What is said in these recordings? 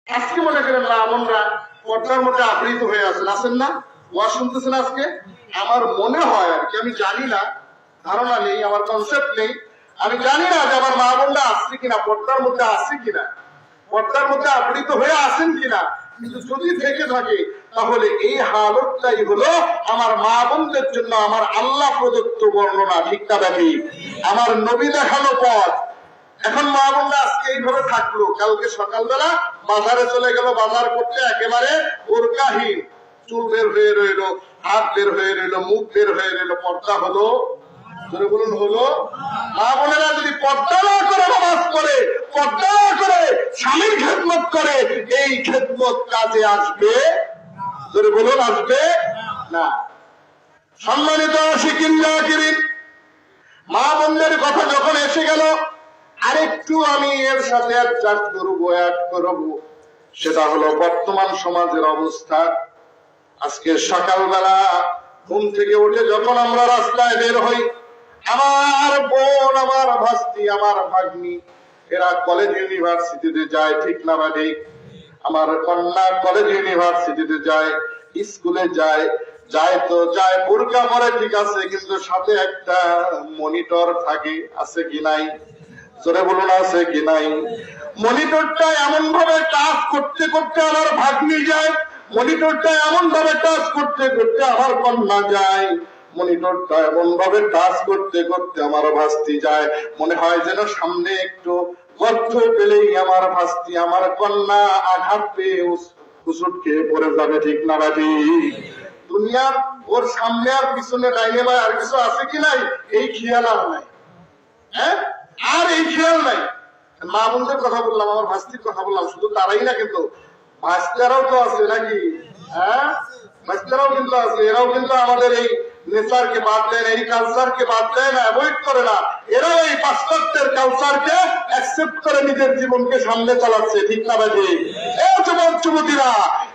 আজকে মনে করেন না আমরা পর্দার মধ্যে আবৃত হয়ে আছেন না, ওয়াজ শুনতেছেন আজকে। আমার মনে হয় আর কি, আমি জানি না, ধারণা নেই, আমার কনসেপ্ট নেই, আমি জানি না যে আমার মা বোনরা আসছে কিনা, পর্দার মধ্যে আসছে কিনা, পর্দার মধ্যে আবৃত হয়ে আসেন কিনা। কিন্তু যদি থেকে থাকে তাহলে এই হালতটাই হলো আমার মা বোনদের জন্য আমার আল্লাহ প্রদত্ত বর্ণনা, ঠিক না ব্যাপী, আমার নবী দেখানো পথ। এখন মা বোনরা আজকে এইভাবে থাকলো, কালকে সকালবেলা বাজারে চলে গেল, বাজার করতে একেবারে বোরকাহীন, চুল বের হয়ে রইলো, হাত বের হয়ে রইলো, মুখ বের হয়ে রইলো, পর্দা হলো? বলুন হলো? মা বোনেরা যদি পর্দা না করে নামাজ পড়ে, পর্দা না করে স্বামীর খেদমত করে, এই খেদমত কাজে আসবে? ধরে বলুন আসবে না। সম্মানিত শিকিন্দাকিরিন, মা বোনদের কথা যখন এসে গেল, আরেকটু আমি এর সাথে অ্যাডজাস্ট করবো, অ্যাড করবো, সেটা হলো বর্তমান সমাজের অবস্থা। আজকে সকালবেলা ঘুম থেকে উঠে যখন আমরা রাস্তায় বের হই, আমার বোন, আমার ভাস্তি, আমার ভাগ্নি, এরা কলেজ ইউনিভার্সিটিতে যায়, ঠিক না বাড়ি? আমার কন্যা কলেজ ইউনিভার্সিটিতে যায়, স্কুলে যায়, যায় তো যায়, বোরকা পরে ঠিক আছে, কিন্তু সাথে একটা মনিটর থাকে, আছে কি নাই? জোরে বলুন আছে কি নাই? মনিটরটা এমন ভাবে টাচ করতে করতে আমার ভাগ্নি যায়, মনিটরটা এমন ভাবে টাচ করতে করতে আমার কন্যা যায়, মনিটরটা এমন ভাবে টাচ করতে করতে আমার ভাস্তি যায়। মনে হয় যেন সামনে একটু গর্ত পেলেই আমার ভাস্তি, আমার কন্যা আঘাত পেয়ে হুসুট খেয়ে পড়ে যাবে, ঠিক না বাড়ি? দুনিয়ার ওর সামনে আর পিছনে ডাইনে বা আর কিছু আছে কি নাই, এই খেয়াল আর নাই। হ্যাঁ, আর এই খেয়াল নাই। মা বোনদের কথা বললাম, আমার ভাস্তির কথা বললাম, শুধু তারাই না, কিন্তু ভাস্তারাও তো আছে নাকি? হ্যাঁ, ভাস্তারাও কিন্তু আছে। এরাও কিন্তু আমাদের এই নেচারকে বাদ দেয় না, এই কালচারকে বাদ দেয় না, অ্যাভয়েড করে না। এরাও এই পাশ্চাত্যের কালচারকে অ্যাকসেপ্ট করে নিজের জীবনকে সামনে চালাচ্ছে, ঠিক না ভাই? এই যুবক যুবতীরা,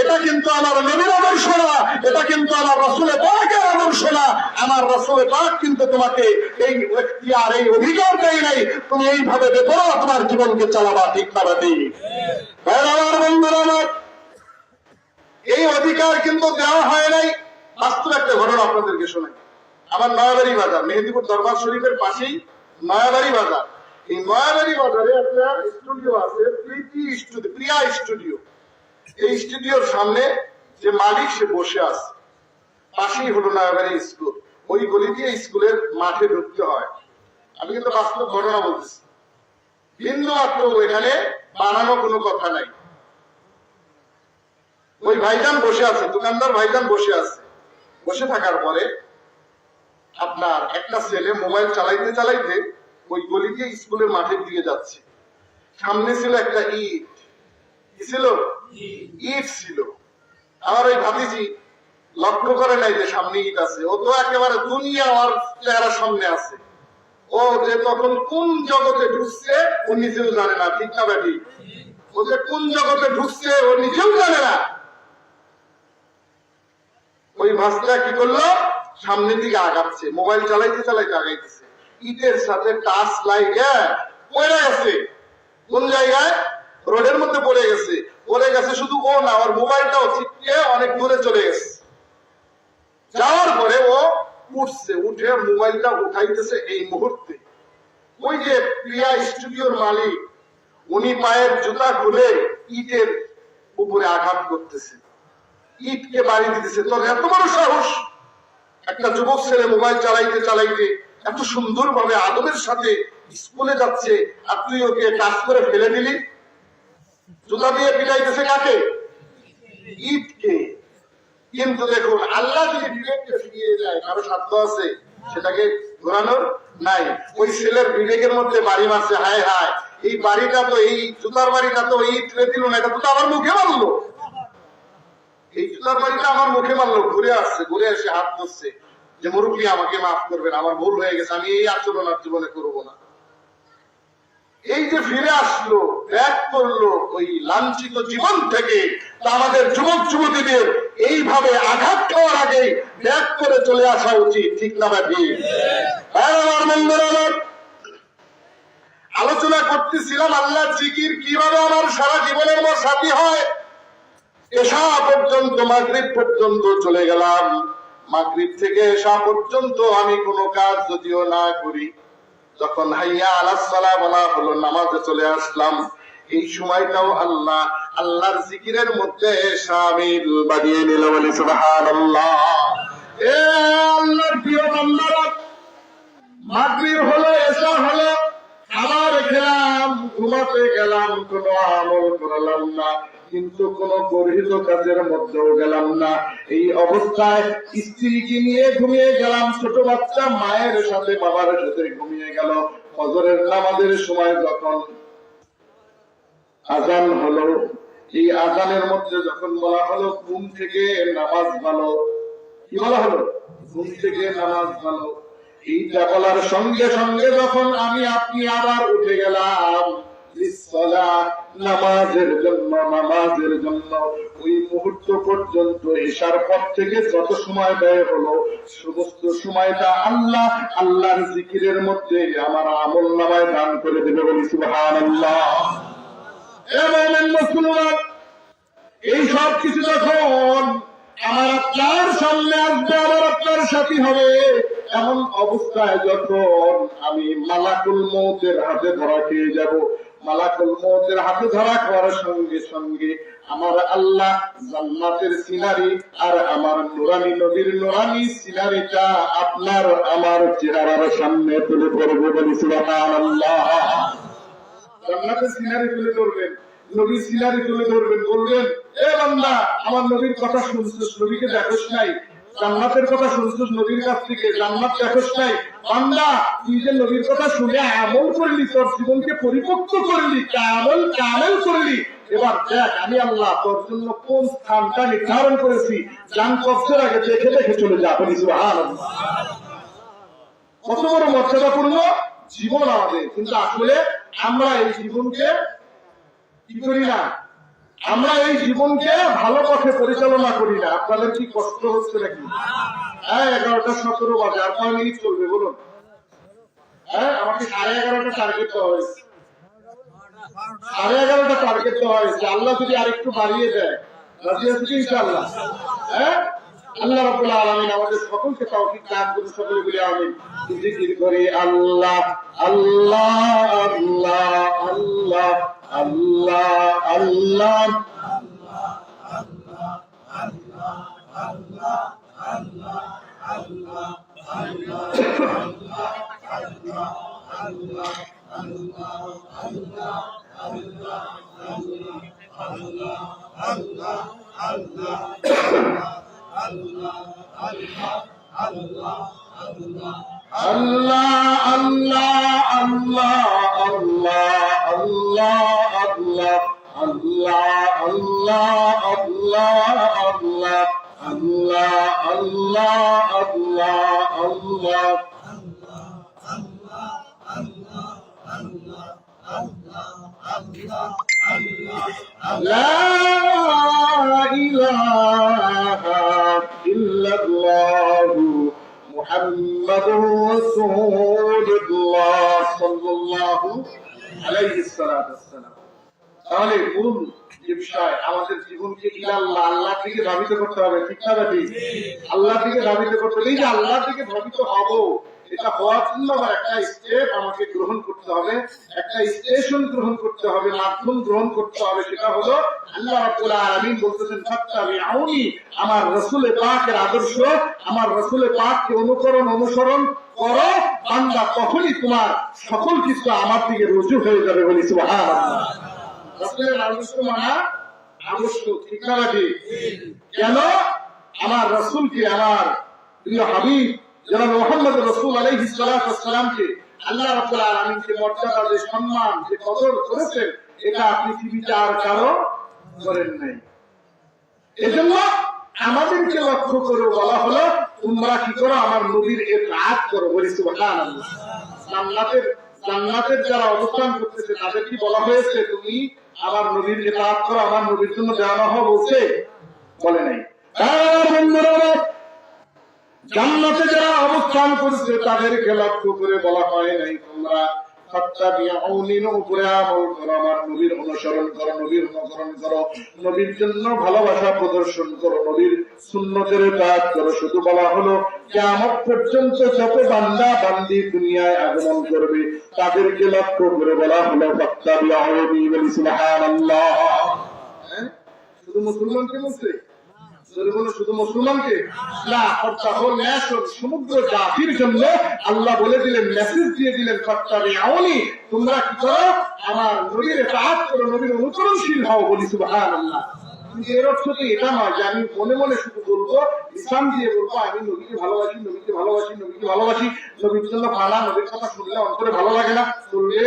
এটা কিন্তু আমার নবীর আদর্শ না, এটা কিন্তু আমার রাসূলের পাকের আদর্শ না। আমার রাসূলের পাক কিন্তু তোমাকে এই এখতিয়ার, এই অধিকার দেয় নাই তুমি এইভাবে বেপরোয়া তোমার জীবনকে চালাবা, ঠিক না ভাই? আমার বন্ধুরা, আমার এই অধিকার কিন্তু দেওয়া হয় নাই। বাস্তব একটা ঘটনা আপনাদেরকে শোনাই। আমার নয়াবাড়ি বাজার, মেহেদিপুর দরবার শরীফের পাশেই নয়াবাড়ি বাজার। এই নয়াবাড়ি বাজারে একটা স্টুডিও আছে, প্রিয়া স্টুডিও। এই স্টুডিওর সামনে যে মালিক, সে বসে আছে, পাশেই হলো নয়াবাড়ি স্কুল। ওই গলি দিয়ে স্কুলের মাঠে ঢুকতে হয়। আমি কিন্তু বাস্তব ঘটনা বলতেছি, বিন্দু মাত্র এখানে বানানো কোনো কথা নাই। ওই ভাইজান বসে আছে, দোকানদার ভাইজান বসে আছে। বসে থাকার পরে আপনার একটা ছেলে মোবাইল চালাইতে চালাইতে ওই গলি দিয়ে স্কুলের মাঠের দিকে যাচ্ছে। সামনে ছিল একটা ইট, কি ছিল? ইট ছিল। আমার ওই ভাতিজি লক্ষ্য করে নাই যে সামনে ইট আছে, ও তো একেবারে দুনিয়া ওর চেহারা সামনে আছে। ও যে তখন কোন জগতে ঢুকছে ও নিজেও জানে না, ঠিক না ব্যাটি? ও যে কোন জগতে ঢুকছে ও নিজেও জানে না। ওই ভাস্তা কি করলো, সামনের দিকে আগাচ্ছে, মোবাইল চালাইতে চালাইতে আগাইতেছে। ইটের সাথে টাচ লাইগা পড়ে গেছে। কোন জায়গায়? রোডের মধ্যে পড়ে গেছে। পড়ে গেছে শুধু ও না, ওর মোবাইলটাও ছিটকে অনেক দূরে চলে গেছে। যাওয়ার পরে ও উঠছে, উঠে মোবাইলটা উঠাইতেছে। এই মুহূর্তে ওই যে প্রিয়া স্টুডিওর মালিক, উনি পায়ের জুতা খুলে ইটের উপরে আঘাত করতেছে, ইটকে বাড়ি দিতেছে। তোর এত বড় সাহস, একটা যুবক ছেলে মোবাইল চালাইতে চালাইতে এত সুন্দর ভাবে আদবের সাথে স্কুলে যাচ্ছে, আর তুই ওকে টাচ করে ফেলে দিলি। জুতা দিয়ে পিটাইতেছে কাকে? ইটকে। কিন্তু দেখুন, আল্লাহ যদি বিবেককে ফিরিয়ে যায়, কারো সাধ্য আছে সেটাকে ঘোরানোর? নাই। ওই ছেলের বিবেকের মধ্যে বাড়ি মারছে, হায় হায়, এই বাড়িটা তো, এই জুতার বাড়িটা তো ইট রে দিল না, এটা তো আমার মুখে মারলো। এই জুতার বাড়িটা আমার মুখে মারলো। ঘুরে আসছে, ঘুরে এসে হাত ধরছে যে মুরব্বী আমাকে মাফ করবেন, আমার ভুল হয়ে গেছে, আমি এই আচরণ আর জীবনে করবো না। এই যে ফিরে আসলো, ব্যাক করলো ওই লাঞ্ছিত জীবন থেকে, তা আমাদের যুবক যুবতীদের এইভাবে আঘাত খাওয়ার আগে ব্যাক করে চলে আসা উচিত, ঠিক না ভাই? আমার বন্ধুরা, আলোচনা করতেছিলাম আল্লাহর জিকির কিভাবে আমার সারা জীবনের মতো সাথী হয়। এশা পর্যন্ত মাগরিব পর্যন্ত চলে গেলাম। মাগরিব থেকে এশা পর্যন্ত আমি কোনো কাজ যদিও না করি, যখন হাইয়া আলাস সালাহ বলা হলো নামাজে চলে আসলাম। এই সময়টাও আল্লাহর জিকিরের মধ্যে শামিল বানিয়ে নিল। বলি সুবহানাল্লাহ। এ আল্লাহর প্রিয় বান্দারা, মাগরিব হলো, এশা হলো, খাবার খেলাম, ঘুমাতে গেলাম, কোনো আমল করলাম না, কিন্তু কোন গর্হিত কাজের মধ্যেও গেলাম না। এই অবস্থায় স্ত্রীকে নিয়ে ঘুমিয়ে গেলাম। ছোট বাচ্চা মায়ের সাথে বাবার সাথে ঘুমিয়ে গেল। ফজরের নামাজের সময় যখন আজান হলো, এই আজানের মধ্যে যখন বলা হলো ঘুম থেকে নামাজ ভালো, কি বলা হলো? ঘুম থেকে নামাজ ভালো। এইটা বলার সঙ্গে সঙ্গে যখন আমি আপনি আবার উঠে গেলাম নামাজের জন্য, ওই মুহূর্ত পর্যন্ত এশার পর থেকে যত সময় ব্যয় হলো সমস্ত সময়টা আল্লাহর জিকিরের মধ্যে আমার আমল নামায় দান করে দেবে। বলি সুবহানাল্লাহ। মুসলমান, এই সব কিছু যখন আমার আপনার সামনে আসবে, আমার আপনার সাথী হবে, এমন অবস্থায় যখন আমি মালাকুল মউতের হাতে ধরা খেয়ে যাব, মালাকুল মউতের হাতে ধরা খাওয়ার সঙ্গে সঙ্গে আমার আল্লাহ জান্নাতের সিনারি আর আমার নুরানি নবীর নুরানি সিনারিটা আপনার আমার চেহারার সামনে তুলে ধরবে। বলি সুবহানাল্লাহ। জান্নাতের সিনারি তুলে ধরবেন, নবীর সিনারি তুলে ধরবেন, বলবেন এ বান্দা আমার নবীর কথা শুনছিস, নবীকে দেখোস নাই? জান্নাতের কথা শুনছিস নবীর কাছ থেকে, জান্নাত দেখোস নাই? বান্দা তুই যে নবীর কথা শুনে আমল করলি, তোর জীবনকে পরিপক্ক করলি, কামেল করলি, এবার দেখ আমি আল্লাহ তোর জন্য কোন স্থানটা নির্ধারণ করেছি, জান কষ্টের আগে দেখে দেখে চলে যা। বলি সুবহানাল্লাহ। কত বড় মর্যাদাপূর্ণ জীবন আমাদের, কিন্তু আসলে আমরা এই জীবনকে কি করি না, আমরা এই জীবনকে ভালো পথে পরিচালনা করি না। আপনাদের কি কষ্ট হচ্ছে নাকি? হ্যাঁ, 11:17 বাজে, আর 5 মিনিট চলবে বলুন। হ্যাঁ, আমাকে 11:30 টার্গেট দেওয়া হয়েছে, 11:30 টার্গেট দেওয়া হয়েছে। আল্লাহ যদি আরেকটু বাড়িয়ে দেয়, রাজি আছি কি ইনশাআল্লাহ? হ্যাঁ, আল্লাহ রাব্বুল আলামিন আমাদের সকলকে তৌফিক দান করুন। সকলে বলি আমিন। জিকির করি আল্লাহ আল্লাহ আল্লাহ আল্লাহ আল্লাহ আল্লাহ Allah, Allah, Allah, Allah, Allah, Allah, Allah, Allah, Allah, Allah, La ilaha illallah মুহাম্মাদুর রাসূলুল্লাহ সাল্লাল্লাহু আলাইহি ওয়াসাল্লাম। তাহলে মূল যে বিষয়, আমাদের জীবনকে ইলাল্লাহ, আল্লাহ থেকে ধাবিত করতে হবে। ঠিক না ঠিক? আল্লাহ থেকে ধাবিত করতে হবে। এই যে আল্লাহ থেকে ধাবিত হব, এটা হওয়ার জন্য আমার একটা স্টেপ আমাকে গ্রহণ করতে হবে, একটা স্টেশন গ্রহণ করতে হবে, মাধ্যম গ্রহণ করতে হবে। সেটা হলো আল্লাহ রাব্বুল আলামিন বলতেছেন ফাত্তাবিউনি, আমার রাসূল পাকের আদর্শ, আমার রাসূল পাককে অনুসরণ করো বান্দা, তখনই তোমার সকল কিছু আমার দিকে রুজু হয়ে যাবে। বলি সুবহানাল্লাহ। রাসূলের আদর্শ মানা আবশ্যক। ঠিক না ঠিক? কেন? আমার রাসূলকে, আমার প্রিয় হাবিব জনাব মুহাম্মদ রাসূল আলাইহিস সালাতু ওয়াস সালামকে আল্লাহ রাব্বুল আলামিন যে মর্যাদা, যে সম্মান, যে কদর করেছেন, এটা পৃথিবীতে আর কারো করেন নাই। এজন্য আমাদেরকে লক্ষ্য করে বলা হলো তোমরা কি করো, আমার নবীর ইতাআত করো। বলি সুবহানাল্লাহ। জান্নাতের যারা অবস্থান করতেছে তাদের কি বলা হয়েছে তুমি আমার নবীর ইতাআত করো, আমার নবীর জন্য দেওয়া হওয়া বলছে? বলে নাই। জান্নাতে যারা অবস্থান করছে তাদেরকে লক্ষ্য করে বলা হয় নাই তোমরা ফাত্তাবিউনি, উপরে আমল করো, আমার নবীর অনুসরণ করো, নবীর অনুকরণ করো, নবীর জন্য ভালোবাসা প্রদর্শন করো, নবীর সুন্নতের কাজ করো। শুধু বলা হলো কিয়ামত পর্যন্ত যত বান্দা বান্দি দুনিয়ায় আগমন করবে তাদেরকে লক্ষ্য করে বলা হলো ফাত্তাবিউনি, বলি সুবহানাল্লাহ। শুধু মুসলমানকে বলছে? শুধু মুসলমানকে না, সমগ্র জাতির জন্য আল্লাহ বলে দিলেন, মেসেজ দিয়ে দিলেন, ফাত্তাবিউনি, তোমরা কি করো? আমার নবীর ইতাআত করো, নবীর অনুসরণশীল হও। বলি সুবহানাল্লাহ। কিন্তু এর অর্থ তো এটা নয় যে আমি মনে মনে শুধু বলবো, ইসলাম দিয়ে বলবো আমি নবীকে ভালোবাসি, নবীকে ভালোবাসি, নবীকে ভালোবাসি, নবীর জন্য ভাড়া, নবীর কথা শুনলে অন্তরে ভালো লাগে না। চলবে?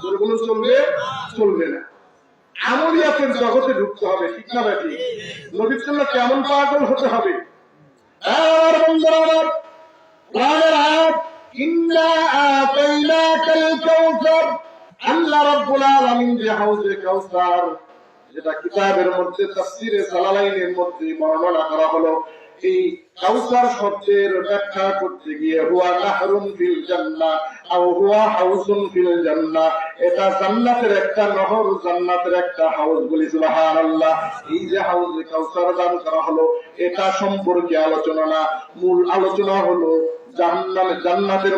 চলবে? চলবে না। আমলিয়াতের জগতে ঢুকতে হবে, ঠিক না ব্যাটি? নবীর জন্য কেমন পাগল হতে হবে? আর বন্ধুরা আমার, কোরআনের আয়াত, ইন্না আতাইনাকাল কাউসার, আল্লাহ রাব্বুল আলামিন যে হাউজে কাউসার, যেটা কিতাবের মধ্যে তাফসীরে জালালাইনের মধ্যে বর্ণনা করা হলো, এই কাউসার শব্দের ব্যাখ্যা করতে গিয়ে হুয়া নাহরুন ফিল জান্নাহ আও হুয়া হাউজুন ফিল জান্নাহ, এটা জান্নাতের একটা নহর, জান্নাতের একটা হাউজ। বলি সুবহানাল্লাহ। এই যে হাউজে কাউসার দান করা হলো, এটা সম্পর্কে আলোচনা না, মূল আলোচনা হলো জান্নাতের